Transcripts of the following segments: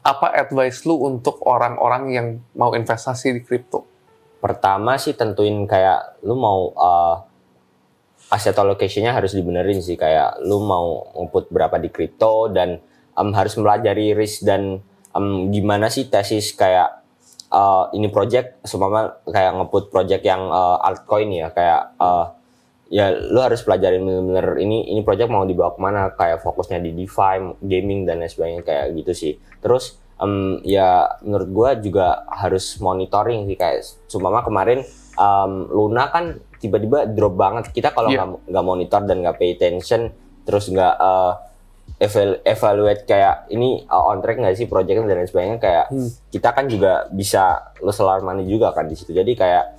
apa advice lu untuk orang-orang yang mau investasi di kripto? Pertama sih tentuin kayak lu mau asset allocation-nya harus dibenerin sih, kayak lu mau nge-put berapa di kripto dan harus melajari risk dan gimana sih tesis kayak ini project seumpama kayak nge-put project yang altcoin ya, kayak ya lu harus pelajarin bener-bener ini project mau dibawa kemana, kayak fokusnya di DeFi, gaming dan lain sebagainya kayak gitu sih. Terus ya menurut gua juga harus monitoring sih, kayak seumpama kemarin Luna kan tiba-tiba drop banget. Kita kalau nggak monitor dan nggak pay attention, terus nggak evaluate kayak ini on track nggak sih projectnya dan lain sebagainya, kayak kita kan juga bisa lose a lot of money juga kan di situ. Jadi kayak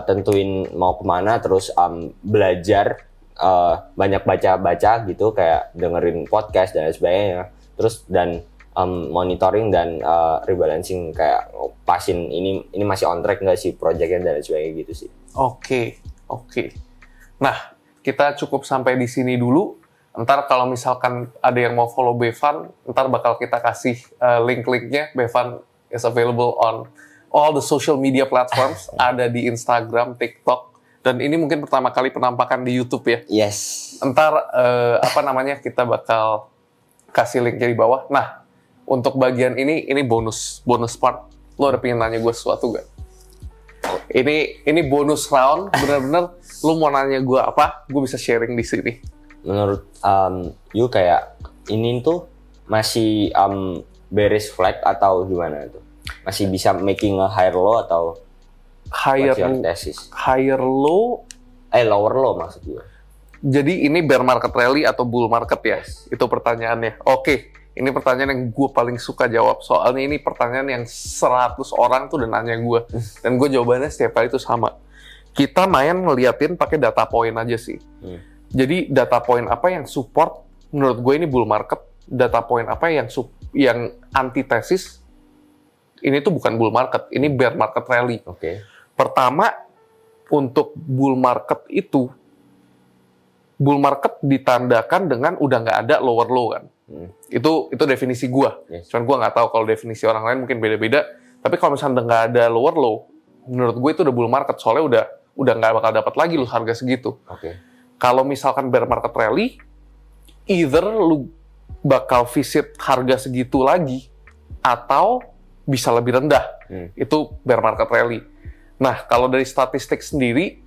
tentuin mau kemana, terus belajar, banyak baca-baca gitu, kayak dengerin podcast dan lain sebagainya, terus dan monitoring dan rebalancing, kayak pasin ini masih on track nggak sih projectnya dan lain sebagainya gitu sih. Oke. Nah, kita cukup sampai di sini dulu. Ntar kalau misalkan ada yang mau follow Bevan, ntar bakal kita kasih link-linknya. Bevan is available on all the social media platforms, ada di Instagram, TikTok, dan ini mungkin pertama kali penampakan di YouTube ya. Yes. Ntar kita bakal kasih linknya di bawah. Nah, untuk bagian ini bonus part. Lo ada pengen nanya gue sesuatu gak? Ini bonus round, bener-bener lo mau nanya gue apa, gue bisa sharing di sini. Menurut you kayak ini tuh masih bearish flag atau gimana tuh? Masih bisa making a higher low atau higher low? Lower low maksud gue. Jadi ini bear market rally atau bull market ya? Itu pertanyaannya. Oke, ini pertanyaan yang gue paling suka jawab. Soalnya ini pertanyaan yang 100 orang tuh udah nanya gue. Dan gue jawabannya setiap kali itu sama. Kita main ngeliatin pakai data point aja sih. Jadi data point apa yang support menurut gue ini bull market, data point apa yang antitesis ini tuh bukan bull market, ini bear market rally. Pertama, untuk bull market itu, bull market ditandakan dengan udah nggak ada lower low kan. Itu definisi gue. Cuman gue nggak tahu kalau definisi orang lain mungkin beda-beda. Tapi kalau misalnya nggak ada lower low, menurut gue itu udah bull market. Soalnya udah nggak bakal dapat lagi lu harga segitu. Kalau misalkan bear market rally, either lu bakal visit harga segitu lagi, atau bisa lebih rendah. Itu bear market rally. Nah, kalau dari statistik sendiri,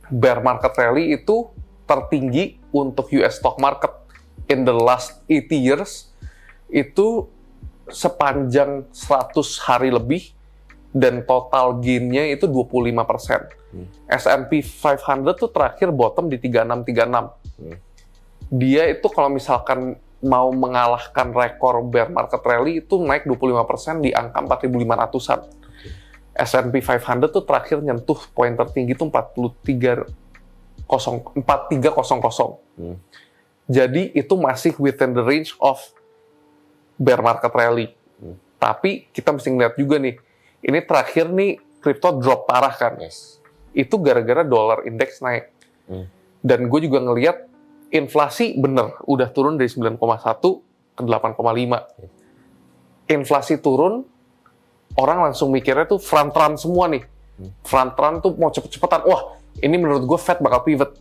bear market rally itu tertinggi untuk US stock market in the last 80 years, itu sepanjang 100 hari lebih, dan total gain-nya itu 25%. S&P 500 tuh terakhir bottom di 3636. Dia itu kalau misalkan mau mengalahkan rekor bear market rally itu naik 25% di angka 4.500-an. S&P 500 tuh terakhir nyentuh poin tertinggi itu 4300. Jadi itu masih within the range of bear market rally. Tapi kita mesti ngeliat juga nih, ini terakhir nih crypto drop parah kan. Itu gara-gara dollar index naik. Dan gue juga ngeliat inflasi bener udah turun dari 9,1 ke 8,5. Inflasi turun, orang langsung mikirnya tuh front run semua nih. Front run tuh mau cepet-cepetan. Wah, ini menurut gue Fed bakal pivot.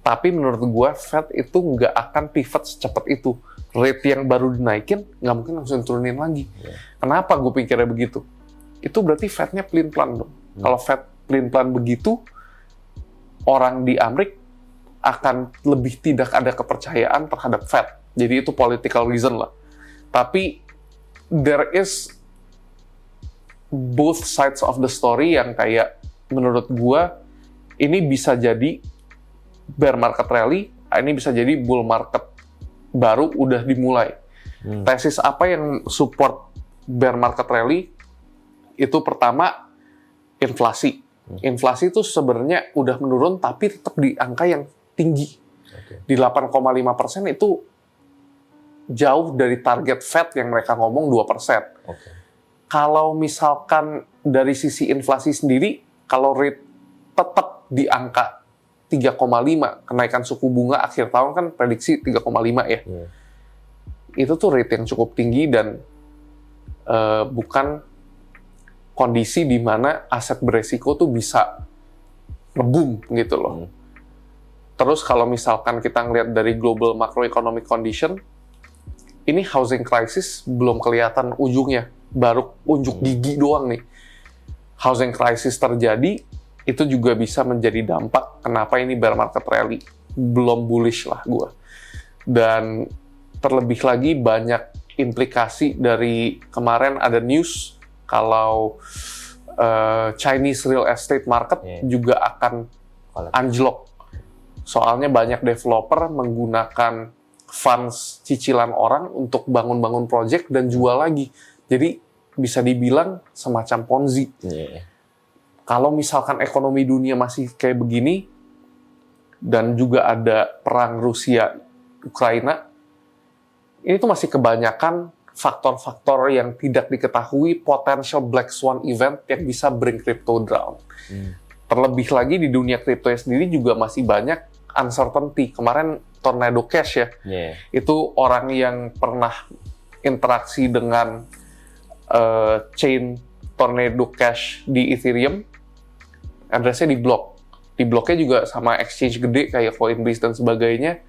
Tapi menurut gue Fed itu nggak akan pivot secepat itu. Rate yang baru dinaikin nggak mungkin langsung turunin lagi. Kenapa gue pikirnya begitu? Itu berarti Fed-nya pelin-pelan dong. Kalau Fed pelin-pelan begitu, orang di Amerika akan lebih tidak ada kepercayaan terhadap Fed. Jadi itu political reason lah. Tapi there is both sides of the story yang kayak menurut gua ini bisa jadi bear market rally, ini bisa jadi bull market baru udah dimulai. Tesis apa yang support bear market rally? Itu pertama, inflasi. Inflasi itu sebenarnya udah menurun tapi tetap di angka yang tinggi. Di 8,5% itu jauh dari target Fed yang mereka ngomong 2%. Kalau misalkan dari sisi inflasi sendiri, kalau rate tetap di angka 3,5, kenaikan suku bunga akhir tahun kan prediksi 3,5 ya. Itu tuh rate yang cukup tinggi dan bukan kondisi di mana aset beresiko tuh bisa ngebum gitu loh. Terus kalau misalkan kita ngelihat dari global macroeconomic condition, ini housing crisis belum kelihatan ujungnya, baru unjuk gigi doang nih. Housing crisis terjadi, itu juga bisa menjadi dampak kenapa ini bear market rally. Belum bullish lah gue. Dan terlebih lagi banyak implikasi dari kemarin ada news kalau Chinese real estate market juga akan anjlok. Soalnya banyak developer menggunakan funds cicilan orang untuk bangun-bangun project dan jual lagi. Jadi bisa dibilang semacam Ponzi. Kalau misalkan ekonomi dunia masih kayak begini, dan juga ada perang Rusia-Ukraina, ini tuh masih kebanyakan faktor-faktor yang tidak diketahui, potential black swan event yang bisa bring crypto down. Terlebih lagi di dunia crypto sendiri juga masih banyak uncertainty. Kemarin Tornado Cash ya, itu orang yang pernah interaksi dengan chain Tornado Cash di Ethereum, address-nya di-block. Di-blocknya juga sama exchange gede kayak Coinbase dan sebagainya.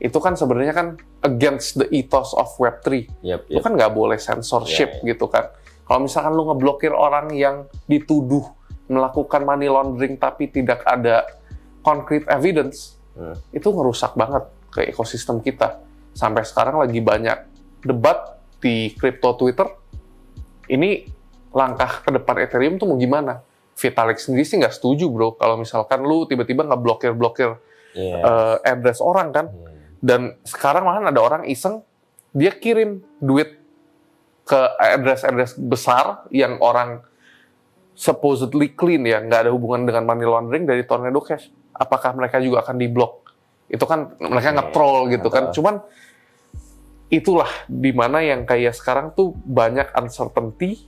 Itu kan sebenarnya kan against the ethos of Web3. Lu kan nggak boleh censorship gitu kan. Kalau misalkan lu ngeblokir orang yang dituduh melakukan money laundering tapi tidak ada concrete evidence, itu ngerusak banget ke ekosistem kita. Sampai sekarang lagi banyak debat di crypto Twitter. Ini langkah ke depan Ethereum tuh mau gimana? Vitalik sendiri sih nggak setuju bro, kalau misalkan lu tiba-tiba ngeblokir address orang kan. Dan sekarang malahan ada orang iseng, dia kirim duit ke address-address besar yang orang supposedly clean ya, nggak ada hubungan dengan money laundering dari Tornado Cash. Apakah mereka juga akan diblok? Itu kan mereka nge-troll gitu kan. Cuman itulah dimana yang kayak sekarang tuh banyak uncertainty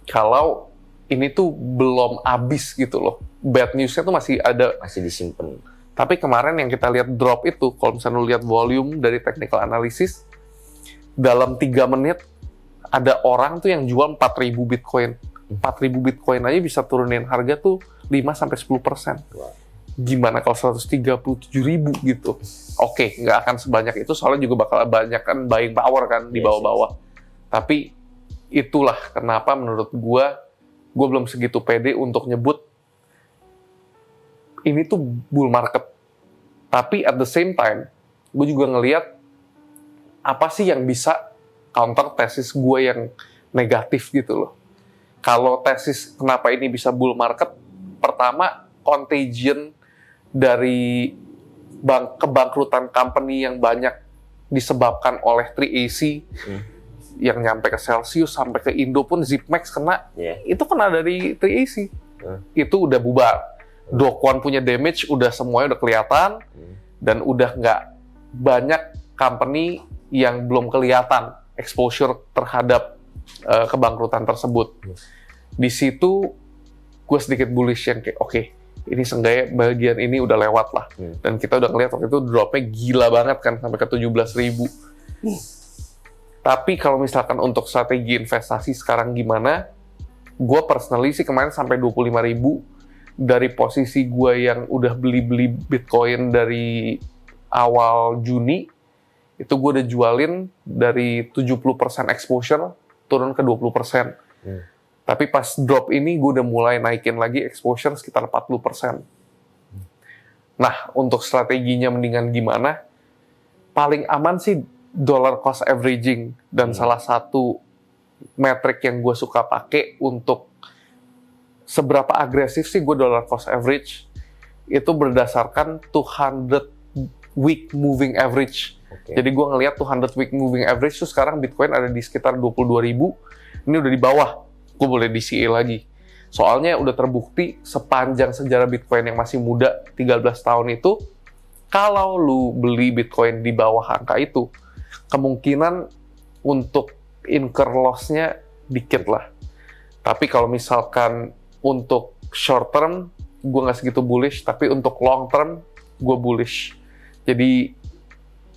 kalau ini tuh belum habis gitu loh. Bad news-nya tuh masih ada. Masih disimpan. Tapi kemarin yang kita lihat drop itu, kalau misalnya lu lihat volume dari technical analysis, dalam 3 menit ada orang tuh yang jual 4.000 Bitcoin. 4.000 Bitcoin aja bisa turunin harga tuh 5-10%. Gimana kalau 137.000 gitu? Oke, nggak akan sebanyak itu, soalnya juga bakal banyak kan buying power kan di bawah-bawah. Tapi itulah kenapa menurut gue belum segitu pede untuk nyebut ini tuh bull market. Tapi at the same time, gue juga ngelihat apa sih yang bisa counter tesis gue yang negatif gitu loh. Kalau tesis kenapa ini bisa bull market, pertama contagion dari kebangkrutan company yang banyak disebabkan oleh 3AC yang nyampe ke Celsius, sampai ke Indo pun Zipmax kena, itu kena dari 3AC. Itu udah bubar. Do Kwon punya damage, udah semuanya udah kelihatan, dan udah nggak banyak company yang belum kelihatan exposure terhadap kebangkrutan tersebut. Di situ gue sedikit bullish yang kayak oke, ini seenggaknya bagian ini udah lewat lah. Dan kita udah ngeliat waktu itu dropnya gila banget kan, sampai ke 17.000. Tapi kalau misalkan untuk strategi investasi sekarang gimana, gue personally sih kemarin sampai 25.000 dari posisi gue yang udah beli-beli Bitcoin dari awal Juni, itu gue udah jualin dari 70% exposure turun ke 20%. Tapi pas drop ini gue udah mulai naikin lagi exposure sekitar 40%. Nah, untuk strateginya mendingan gimana? Paling aman sih dollar cost averaging, dan salah satu metrik yang gue suka pakai untuk seberapa agresif sih gue dollar cost average itu berdasarkan 200 week moving average. Jadi gue ngelihat 200 week moving average tuh sekarang Bitcoin ada di sekitar 22.000. Ini udah di bawah, gue boleh DCA lagi. Soalnya udah terbukti sepanjang sejarah Bitcoin yang masih muda 13 tahun itu, kalau lu beli Bitcoin di bawah angka itu, kemungkinan untuk incur loss-nya dikit lah. Tapi kalau misalkan untuk short term, gue nggak segitu bullish, tapi untuk long term, gue bullish. Jadi,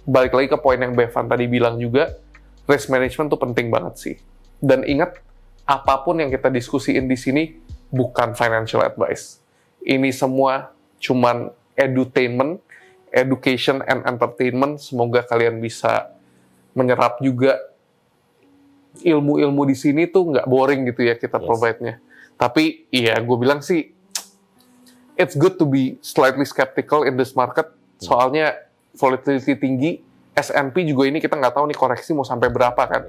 balik lagi ke poin yang Bevan tadi bilang juga, risk management tuh penting banget sih. Dan ingat, apapun yang kita diskusiin di sini bukan financial advice. Ini semua cuman edutainment, education and entertainment. Semoga kalian bisa menyerap juga ilmu-ilmu di sini tuh nggak boring gitu ya kita provide-nya. Tapi ya gue bilang sih, it's good to be slightly skeptical in this market. Soalnya volatility tinggi, S&P juga ini kita nggak tahu nih koreksi mau sampai berapa kan.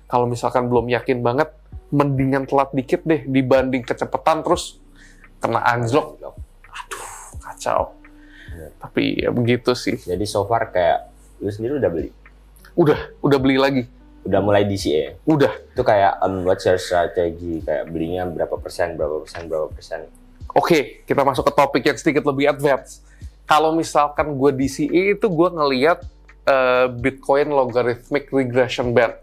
Kalau misalkan belum yakin banget, mendingan telat dikit deh dibanding kecepatan terus kena anjlok. Aduh, kacau. Tapi ya begitu sih. Jadi so far kayak lu sendiri udah beli? Udah beli lagi. Udah mulai DCA? Udah. Itu kayak what's your strategy? Kayak belinya berapa persen? Oke, kita masuk ke topik yang sedikit lebih advance. Kalau misalkan gue DCA itu gue ngelihat Bitcoin logarithmic regression band.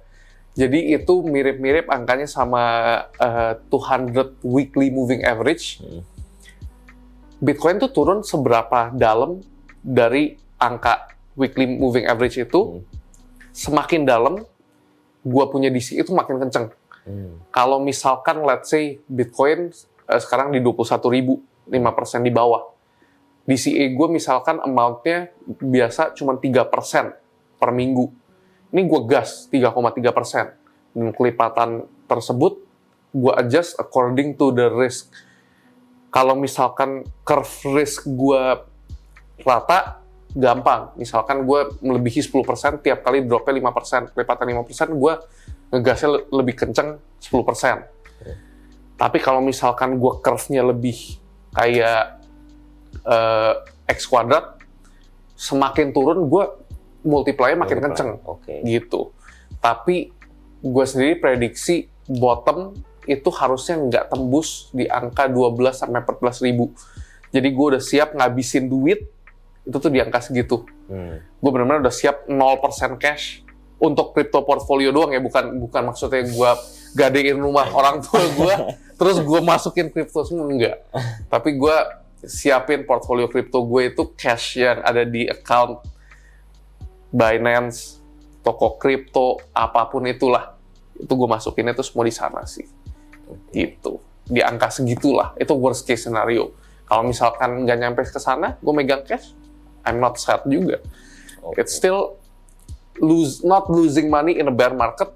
Jadi itu mirip-mirip angkanya sama 200 weekly moving average. Bitcoin tuh turun seberapa dalam dari angka weekly moving average itu, semakin dalam gue punya DC itu makin kenceng. Kalau misalkan let's say Bitcoin sekarang di 21.000, 5% di bawah. DCA gue misalkan amount-nya biasa cuma 3% per minggu. Ini gue gas 3,3%. Dan kelipatan tersebut gue adjust according to the risk. Kalau misalkan curve risk gue rata, gampang. Misalkan gue melebihi 10%, tiap kali dropnya 5%, kelipatan 5%, gue ngegasnya lebih kenceng 10%. Tapi kalau misalkan gue curve-nya lebih kayak X kuadrat, semakin turun gue multiply-nya makin kenceng. Gitu. Tapi gue sendiri prediksi bottom itu harusnya nggak tembus di angka 12-14 ribu. Jadi gue udah siap ngabisin duit, itu tuh di angka segitu. Gue benar-benar udah siap 0% cash untuk crypto portfolio doang ya, bukan maksudnya gue gadein rumah orang tua gue, terus gue masukin crypto semua, enggak. Tapi gue siapin portfolio crypto gue itu cash yang ada di account Binance, toko kripto, apapun itulah. Itu gue masukinnya itu semua di sana sih. Gitu. Di angka segitulah. Itu worst case scenario. Kalau misalkan nggak nyampe ke sana, gue megang cash, I'm not sad juga. It's still not losing money in a bear market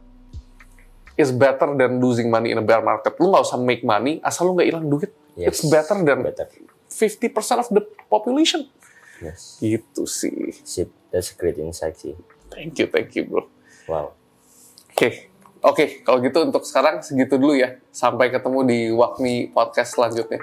is better than losing money in a bear market. Lu nggak usah make money, asal lu nggak hilang duit. It's better than 50% of the population. Gitu sih. Sip, that's a great insight sih. Thank you bro. Wow. Oke, kalau gitu untuk sekarang segitu dulu ya. Sampai ketemu di Wakmi Podcast selanjutnya.